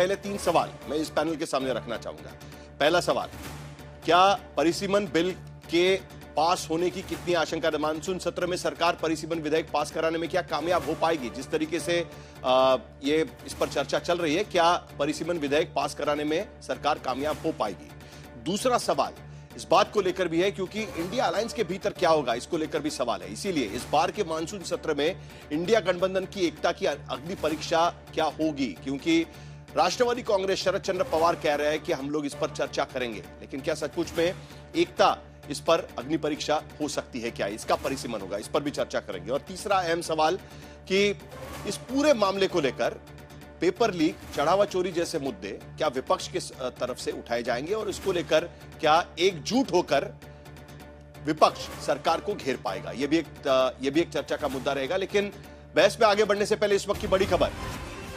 पहले 3 सवाल मैं इस पैनल के सामने रखना चाहूंगा। पहला सवाल, क्या परिसीमन बिल के पास होने की कितनी आशंका है? मानसून सत्र में सरकार परिसीमन विधेयक पास कराने में क्या कामयाब हो पाएगी? जिस तरीके से ये इस पर चर्चा चल रही है, क्या परिसीमन विधेयक पास कराने में सरकार कामयाब हो पाएगी? दूसरा सवाल इस बात को लेकर भी है क्योंकि इंडिया अलायंस के भीतर क्या होगा, इसको लेकर भी सवाल है। इसीलिए इस बार के मानसून सत्र में इंडिया गठबंधन की एकता की अग्नि परीक्षा क्या होगी? क्योंकि राष्ट्रवादी कांग्रेस शरद चंद्र पवार कह रहे हैं कि हम लोग इस पर चर्चा करेंगे, लेकिन क्या सचमुच में एकता इस पर अग्नि परीक्षा हो सकती है? क्या इसका परिसीमन होगा? इस पर भी चर्चा करेंगे। और तीसरा अहम सवाल कि इस पूरे मामले को लेकर पेपर लीक, चढ़ावा चोरी जैसे मुद्दे क्या विपक्ष के तरफ से उठाए जाएंगे और इसको लेकर क्या एकजुट होकर विपक्ष सरकार को घेर पाएगा? यह भी एक चर्चा का मुद्दा रहेगा। लेकिन बहस में आगे बढ़ने से पहले इस वक्त की बड़ी खबर,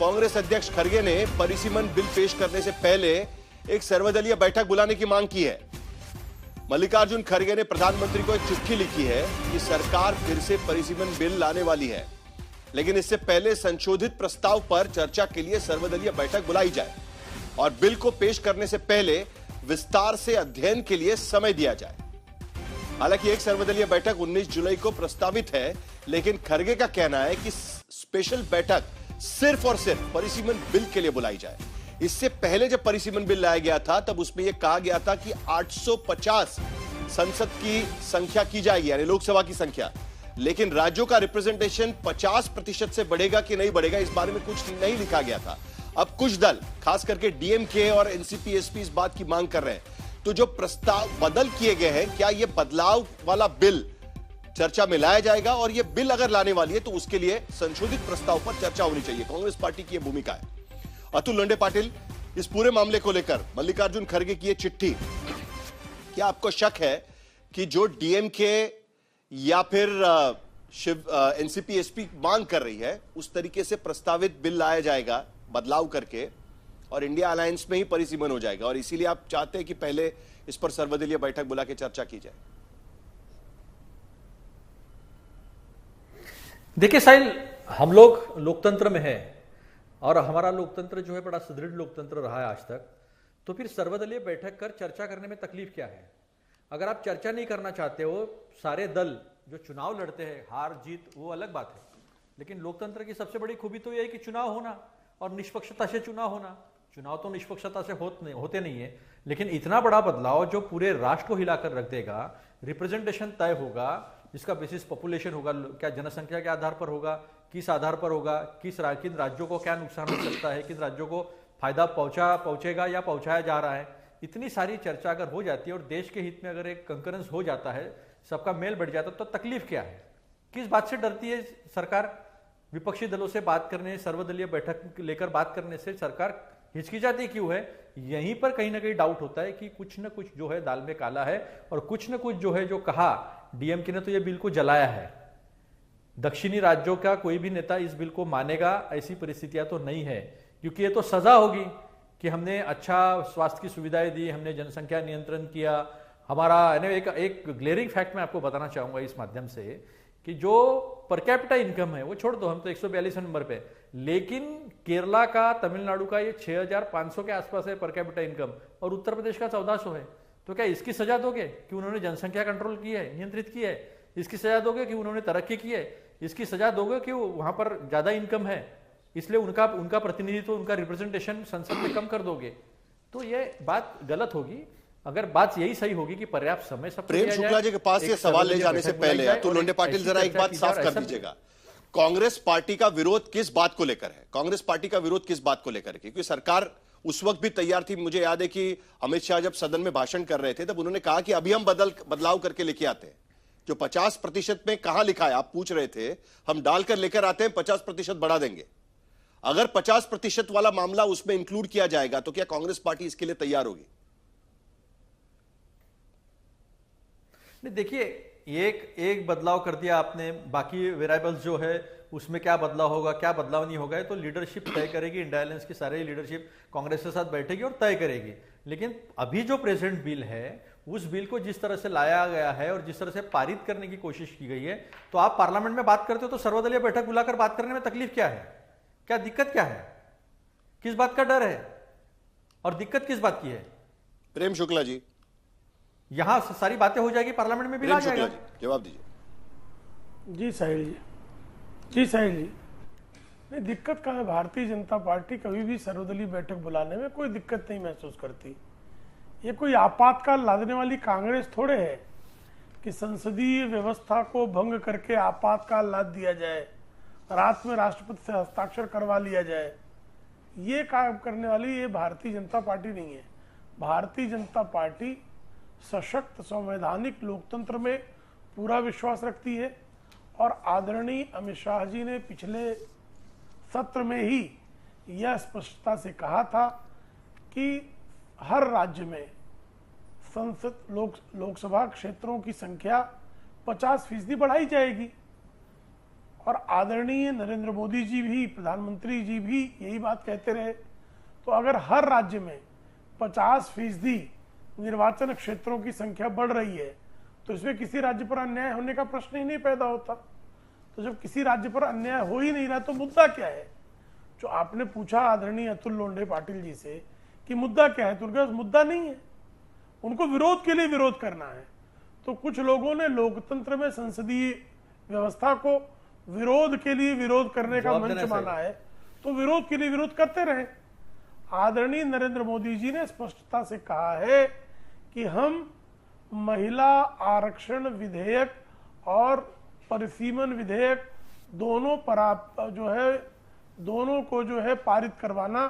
कांग्रेस अध्यक्ष खड़गे ने परिसीमन बिल पेश करने से पहले एक सर्वदलीय बैठक बुलाने की मांग की है। मल्लिकार्जुन खड़गे ने प्रधानमंत्री को एक चिट्ठी लिखी है कि सरकार फिर से परिसीमन बिल लाने वाली है, लेकिन इससे पहले संशोधित प्रस्ताव पर चर्चा के लिए सर्वदलीय बैठक बुलाई जाए और बिल को पेश करने से पहले विस्तार से अध्ययन के लिए समय दिया जाए। हालांकि एक सर्वदलीय बैठक 19 जुलाई को प्रस्तावित है, लेकिन खड़गे का कहना है कि स्पेशल बैठक सिर्फ और सिर्फ परिसीमन बिल के लिए बुलाई जाए। इससे पहले जब परिसीमन बिल लाया गया था तब उसमें यह कहा गया था कि 850 संसद की संख्या की जाएगी, यानी लोकसभा की संख्या, लेकिन राज्यों का रिप्रेजेंटेशन 50% से बढ़ेगा कि नहीं बढ़ेगा इस बारे में कुछ नहीं लिखा गया था। अब कुछ दल, खास करके डीएमके और एनसीपी एसपी इस बात की मांग कर रहे हैं। तो जो प्रस्ताव बदल किए गए हैं, क्या यह बदलाव वाला बिल चर्चा में लाया जाएगा? और यह बिल अगर लाने वाली है तो उसके लिए संशोधित प्रस्ताव पर चर्चा होनी चाहिए। कांग्रेस पार्टी की यह भूमिका है। अतुल लंडे पाटिल, इस पूरे मामले को लेकर मल्लिकार्जुन खड़गे की यह चिट्ठी, क्या आपको शक है कि जो डीएमके या फिर एनसीपी एसपी मांग कर रही है उस तरीके से प्रस्तावित बिल लाया जाएगा बदलाव करके और इंडिया अलायंस में ही परिसीमन हो जाएगा, और इसीलिए आप चाहते हैं कि पहले इस पर सर्वदलीय बैठक बुला के चर्चा की जाए? देखिए साहिल, हम लोग लोकतंत्र में हैं और हमारा लोकतंत्र जो है बड़ा सुदृढ़ लोकतंत्र रहा है आज तक। तो फिर सर्वदलीय बैठक कर चर्चा करने में तकलीफ क्या है? अगर आप चर्चा नहीं करना चाहते हो, सारे दल जो चुनाव लड़ते हैं, हार जीत वो अलग बात है, लेकिन लोकतंत्र की सबसे बड़ी खूबी तो यह है कि चुनाव होना और निष्पक्षता से चुनाव होना। चुनाव तो निष्पक्षता से होते नहीं है, लेकिन इतना बड़ा बदलाव जो पूरे राष्ट्र को हिलाकर रख देगा, रिप्रेजेंटेशन तय होगा, जिसका बेसिस पॉपुलेशन होगा, क्या जनसंख्या के आधार पर होगा, किस आधार पर होगा, किन राज्यों को क्या नुकसान हो सकता है, किन राज्यों को फायदा पहुंचेगा या पहुंचाया जा रहा है, इतनी सारी चर्चा अगर हो जाती है और देश के हित में अगर एक कंकरेंस हो जाता है, सबका मेल बढ़ जाता है, तो तकलीफ क्या है? किस बात से डरती है सरकार? विपक्षी दलों से बात करने, सर्वदलीय बैठक लेकर बात करने से सरकार हिचकिचाती क्यों है? यहीं पर कहीं ना कहीं डाउट होता है कि कुछ न कुछ जो है दाल में काला है, और कुछ न कुछ जो है, जो कहा डीएमके ने तो ये बिल को जलाया है। दक्षिणी राज्यों का कोई भी नेता इस बिल को मानेगा ऐसी परिस्थितियां तो नहीं है, क्योंकि ये तो सजा होगी कि हमने अच्छा स्वास्थ्य की सुविधाएं दी, हमने जनसंख्या नियंत्रण किया। हमारा एक ग्लेरिंग फैक्ट मैं आपको बताना चाहूंगा इस माध्यम से कि जो पर कैपिटा इनकम है वो छोड़ दो, हम तो 142 नंबर पे, लेकिन केरला का, तमिलनाडु का ये 6500 के आसपास है पर कैपिटा इनकम, और उत्तर प्रदेश का 1400 है। तो क्या इसकी सजा दोगे कि उन्होंने जनसंख्या कंट्रोल की है, नियंत्रित की है? इसकी सजा दोगे कि उन्होंने तरक्की की है? इसकी सजा दोगे कि वहां पर ज्यादा इनकम है इसलिए उनका प्रतिनिधित्व, उनका रिप्रेजेंटेशन संसद में कम कर दोगे? तो ये बात गलत होगी। अगर बात यही सही होगी कि पर्याप्त समय सब प्रेम शुक्ला जी के पास ये सवाल ले जाने से पहले तो लंडे पाटिल जरा एक बात साफ कर दीजिएगा, कांग्रेस पार्टी का विरोध किस बात को लेकर है? कांग्रेस पार्टी का विरोध किस बात को लेकर है? क्योंकि सरकार उस वक्त भी तैयार थी। मुझे याद है कि अमित शाह जब सदन में भाषण कर रहे थे तब उन्होंने कहा कि अभी हम बदलाव करके लेके आते हैं। जो 50% में कहां लिखा है, आप पूछ रहे थे, हम डालकर लेकर आते हैं, 50% बढ़ा देंगे। अगर 50% वाला मामला उसमें इंक्लूड किया जाएगा तो क्या कांग्रेस पार्टी इसके लिए तैयार होगी? देखिए, एक बदलाव कर दिया आपने, बाकी वेरिएबल्स जो है उसमें क्या बदलाव होगा, क्या बदलाव नहीं होगा, तो लीडरशिप तय करेगी। इंडिया अलायंस की सारी लीडरशिप कांग्रेस के साथ बैठेगी और तय करेगी। लेकिन अभी जो प्रेजेंट बिल है, उस बिल को जिस तरह से लाया गया है और जिस तरह से पारित करने की कोशिश की गई है, तो आप पार्लियामेंट में बात करते हो तो सर्वदलीय बैठक बुलाकर बात करने में तकलीफ क्या है? क्या दिक्कत क्या है? किस बात का डर है? और दिक्कत किस बात की है? प्रेम शुक्ला जी, यहां सारी बातें हो जाएगी, पार्लियामेंट में भी प्रेम आ शुक्ला जाएगा। जी जवाब दीजिए। जी साहिल जी, जी साहिल जी, नहीं दिक्कत का है, भारतीय जनता पार्टी कभी भी सर्वदलीय बैठक बुलाने में कोई दिक्कत नहीं महसूस करती। ये कोई आपातकाल लादने वाली कांग्रेस थोड़े है कि संसदीय व्यवस्था को भंग करके आपातकाल लाद दिया जाए, रात में राष्ट्रपति से हस्ताक्षर करवा लिया जाए। ये काम करने वाली ये भारतीय जनता पार्टी नहीं है। भारतीय जनता पार्टी सशक्त संवैधानिक लोकतंत्र में पूरा विश्वास रखती है और आदरणीय अमित शाह जी ने पिछले सत्र में ही यह स्पष्टता से कहा था कि हर राज्य में संसद लोकसभा क्षेत्रों की संख्या 50% बढ़ाई जाएगी। और आदरणीय नरेंद्र मोदी जी भी, प्रधानमंत्री जी भी यही बात कहते रहे। तो अगर हर राज्य में 50% निर्वाचन क्षेत्रों की संख्या बढ़ रही है तो इसमें किसी राज्य पर अन्याय होने का प्रश्न ही नहीं पैदा होता। तो जब किसी राज्य पर अन्याय हो ही नहीं रहा तो मुद्दा क्या है? जो आपने पूछा आदरणीय अतुल लोंढे पाटिल जी से कि मुद्दा क्या है, तो उनके पास मुद्दा नहीं है, उनको विरोध के लिए विरोध करना है। तो कुछ लोगों ने लोकतंत्र में संसदीय व्यवस्था को विरोध के लिए विरोध करने का मंच माना है, तो विरोध के लिए विरोध करते रहे। आदरणीय नरेंद्र मोदी जी ने स्पष्टता से कहा है कि हम महिला आरक्षण विधेयक और परिसीमन विधेयक दोनों दोनों को जो है पारित करवाना,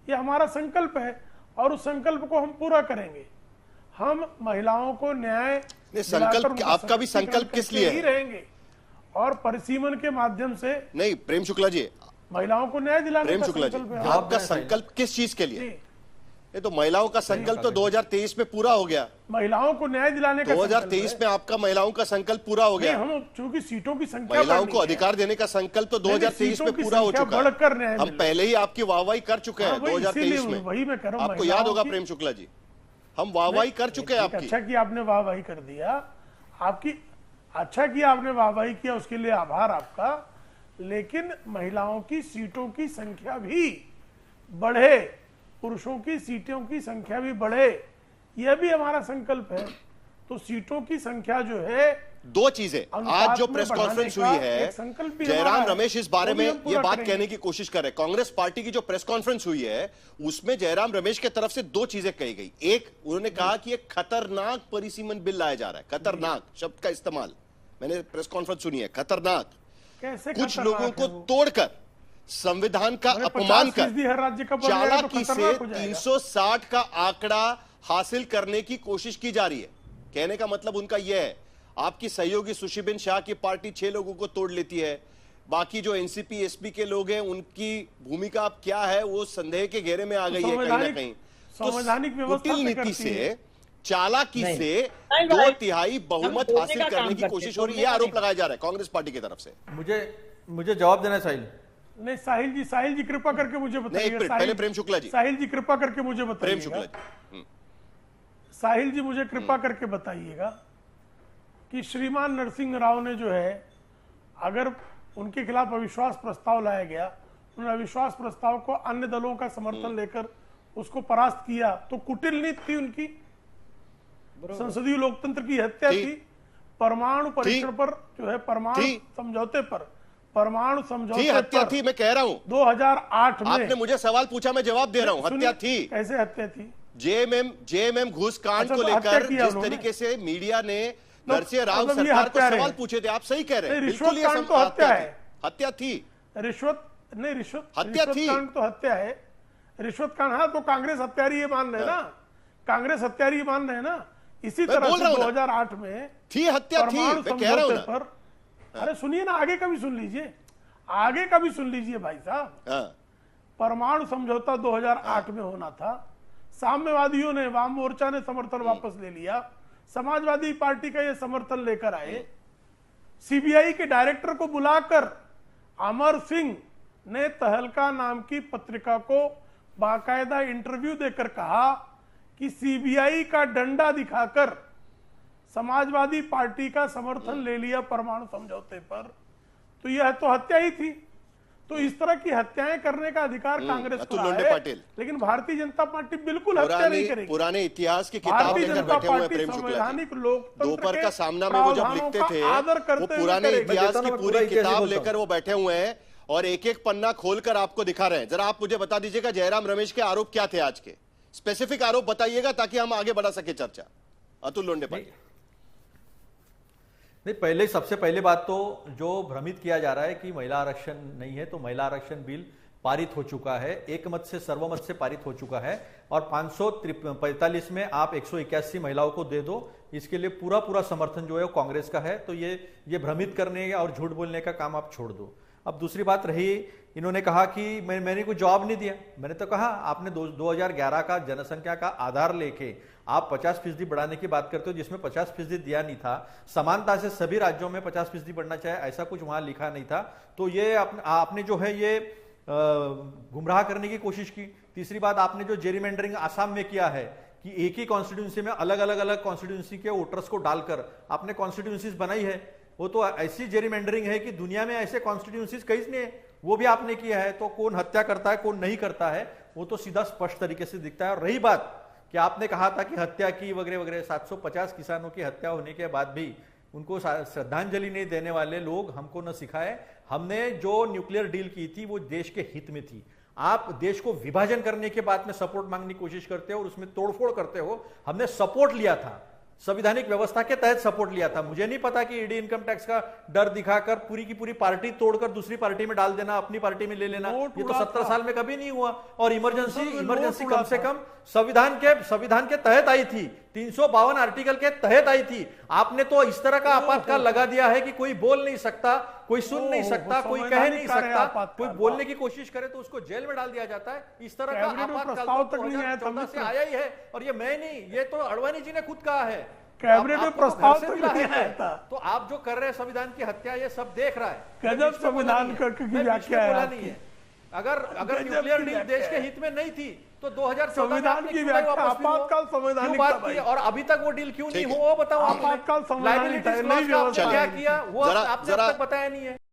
ये हमारा संकल्प है और उस संकल्प को हम पूरा करेंगे। हम महिलाओं को न्याय संकल्प आपका भी संकल्प किस लिए ही रहेंगे और परिसीमन के माध्यम से नहीं। प्रेम शुक्ला जी, महिलाओं को न्याय दिलाने प्रेम का शुक्ला जी, संकल्प है। आपका संकल्प किस चीज के लिए? जी, ये तो महिलाओं का संकल्प तो 2023 में पूरा हो गया। महिलाओं को न्याय दिलाने का 2023 में आपका महिलाओं का संकल्प पूरा हो गया। हम चूंकि सीटों की संख्या महिलाओं को अधिकार देने का संकल्प तो 2023 में पूरा हो चुका है। हम पहले ही आपकी वाहवाही कर चुके हैं 2023 में। वही मैं कह रहा हूं, आपको याद होगा प्रेम शुक्ला जी, हम वाहवाही कर चुके हैं आपकी। अच्छा कि आपने वाहवाही कर दिया, आपकी अच्छा कि आपने वाहवाही किया, उसके लिए आभार आपका। लेकिन महिलाओं की सीटों की संख्या भी बढ़े, पुरुषों की सीटों की संख्या भी बढ़े, यह भी हमारा संकल्प है। तो सीटों की संख्या जो है, दो चीजें आज जो प्रेस कॉन्फ्रेंस हुई है, जयराम रमेश इस बारे में ये बात कहने की कोशिश कर रहे हैं। कांग्रेस पार्टी की जो प्रेस कॉन्फ्रेंस हुई है उसमें जयराम रमेश की तरफ से दो चीजें कही गई। एक, उन्होंने कहा कि एक खतरनाक परिसीमन बिल लाया जा रहा है। खतरनाक शब्द का इस्तेमाल मैंने प्रेस कॉन्फ्रेंस सुनी है। खतरनाक, कैसे कुछ लोगों को तोड़कर, संविधान का अपमान कर, चालाकी से 360 का आंकड़ा हासिल करने की कोशिश की जा रही है। कहने का मतलब उनका यह है, आपकी सहयोगी सुशीबेन शाह की पार्टी 6 लोगों को तोड़ लेती है, बाकी जो एनसीपी एसपी के लोग हैं उनकी भूमिका अब क्या है वो संदेह के घेरे में आ गई है कहीं ना कहीं। तो कुटिल नीति से, चालाकी से 2/3 बहुमत हासिल करने की कोशिश हो रही है, आरोप लगाया जा रहा है कांग्रेस पार्टी की तरफ से। मुझे जवाब देना साहिल। नहीं साहिल जी कृपा करके मुझे बताइए। पहले प्रेम शुक्ला जी। साहिल जी कृपा करके मुझे बताइए। प्रेम शुक्ला जी, साहिल जी मुझे कृपा करके बताइएगा कि श्रीमान नरसिंह राव ने जो है, अगर उनके खिलाफ अविश्वास प्रस्ताव लाया गया, उन्होंने अविश्वास प्रस्ताव को अन्य दलों का समर्थन लेकर उसको परास्त किया, तो कुटिल नीति थी उनकी, संसदीय लोकतंत्र की हत्या थी। परमाणु परीक्षण पर जो है, परमाणु समझौते पर, परमाणु समझौते हत्या थी। मैं कह रहा हूं 2008 में आपने मुझे सवाल पूछा, मैं जवाब दे रहा हूं। हत्या थी। कैसे हत्या थी? जेएमएम घूस कांड को लेकर जिस तरीके से मीडिया ने नरसिंह राव सरकार को सवाल पूछे थे, आप सही कह रहे हैं। रिश्वत कांड तो हत्या है। हत्या थी। रिश्वत नहीं, हत्या थी। कांड तो हत्या है। रिश्वत कांड, हाँ, तो कांग्रेस हत्यारी ये मान रहे ना, कांग्रेस हत्यारी मान रहे ना। इसी तरह से 2008 में थी हत्या थी, मैं कह रहा हूं ना। अरे सुनिए ना, आगे का भी सुन लीजिए, आगे का भी सुन लीजिए भाई साहब। परमाणु समझौता 2008 में होना था, साम्यवादियों ने, वाम मोर्चा ने समर्थन वापस ले लिया, समाजवादी पार्टी का ये समर्थन लेकर आए। सीबीआई के डायरेक्टर को बुलाकर अमर सिंह ने तहलका नाम की पत्रिका को बाकायदा इंटरव्यू देकर कहा कि सीबीआई का डंडा दिखाकर समाजवादी पार्टी का समर्थन ले लिया परमाणु समझौते पर, तो यह तो हत्या ही थी। तो इस तरह की हत्याएं करने का अधिकार कांग्रेस को अतुल रहा लोंढे है, पाटिल। लेकिन भारतीय जनता पार्टी बिल्कुल हत्या नहीं करेगी। पुराने इतिहास की किताब भारतीय लेकर जनता बैठे हुए हैं पार्टी प्रेम शुक्ला संवैधानिक जी। लोकतंत्र दोपहर के का सामना में वो जब प्रावधानों लिखते का थे, आदर करते वो हुए पुराने करेगी। इतिहास मैं की पूरा पूरी इतिहास किताब बोलता लेकर वो बैठे हुए हैं और एक एक पन्ना खोलकर आपको दिखा रहे हैं। जरा आप मुझे बता दीजिएगा जयराम रमेश के आरोप क्या थे आज के, स्पेसिफिक आरोप बताइएगा ताकि हम आगे बढ़ा सके चर्चा। अतुल लोंढे पाटिल। नहीं, पहले सबसे पहले बात तो जो भ्रमित किया जा रहा है कि महिला आरक्षण नहीं है, तो महिला आरक्षण बिल पारित हो चुका है, एकमत से सर्वमत से पारित हो चुका है और 545 में आप 181 महिलाओं को दे दो, इसके लिए पूरा पूरा समर्थन जो है वो कांग्रेस का है। तो ये भ्रमित करने और झूठ बोलने का काम आप छोड़ दो। अब दूसरी बात रही, इन्होंने कहा कि मैंने कोई जवाब नहीं दिया। मैंने तो कहा आपने 2011 का जनसंख्या का आधार लेके आप 50% बढ़ाने की बात करते हो, जिसमें 50% दिया नहीं था। समानता से सभी राज्यों में 50% बढ़ना चाहिए, ऐसा कुछ वहां लिखा नहीं था। तो ये आपने जो है ये गुमराह करने की कोशिश की। तीसरी बात, आपने जो जेरीमेंडरिंग आसाम में किया है कि एक ही कॉन्स्टिट्यूंसी में अलग अलग कॉन्स्टिट्यूंसी के वोटर्स को डालकर आपने कॉन्स्टिट्यूंसीज बनाई है, वो तो ऐसी जेरीमेंडरिंग है कि दुनिया में ऐसे कॉन्स्टिट्यूंसीज कहीं नहीं है, वो भी आपने किया है। तो कौन हत्या करता है कौन नहीं करता है वो तो सीधा स्पष्ट तरीके से दिखता है। और रही बात कि आपने कहा था कि हत्या की वगैरह वगैरह, 750 किसानों की हत्या होने के बाद भी उनको श्रद्धांजलि नहीं देने वाले लोग हमको न सिखाए। हमने जो न्यूक्लियर डील की थी वो देश के हित में थी। आप देश को विभाजन करने के बाद में सपोर्ट मांगने की कोशिश करते हो और उसमें तोड़फोड़ करते हो। हमने सपोर्ट लिया था, संविधानिक व्यवस्था के तहत सपोर्ट लिया था। मुझे नहीं पता कि ईडी इनकम टैक्स का डर दिखाकर पूरी की पूरी पार्टी तोड़कर दूसरी पार्टी में डाल देना, अपनी पार्टी में ले लेना, ये तो 70 साल में कभी नहीं हुआ। और इमरजेंसी कम से कम संविधान के तहत आई थी, 352 आर्टिकल के तहत आई थी। आपने तो इस तरह का आपातकाल लगा दिया है कि कोई बोल नहीं सकता, कोई सुन नहीं सकता, कोई कह नहीं सकता, कोई बोलने की कोशिश करे तो उसको जेल में डाल दिया जाता है। इस तरह का आपातकाल तो 2014 से आया ही है। और ये मैं नहीं, ये तो अडवाणी जी ने खुद कहा है, कैबिनेट में प्रस्ताव तक नहीं आया था। तो आप जो कर रहे हैं संविधान की हत्या, ये सब देख रहा है। गजब संविधान की व्याख्या है। अगर न्यूक्लियर डील देश के हित में नहीं थी तो 2014 संविधान की व्याख्या आपातकाल संवैधानिक बात की, और अभी तक वो डील क्यों नहीं हो वो बताओ। आपातकाल संवैधानिक क्या किया वो आपने अब तक बताया नहीं है।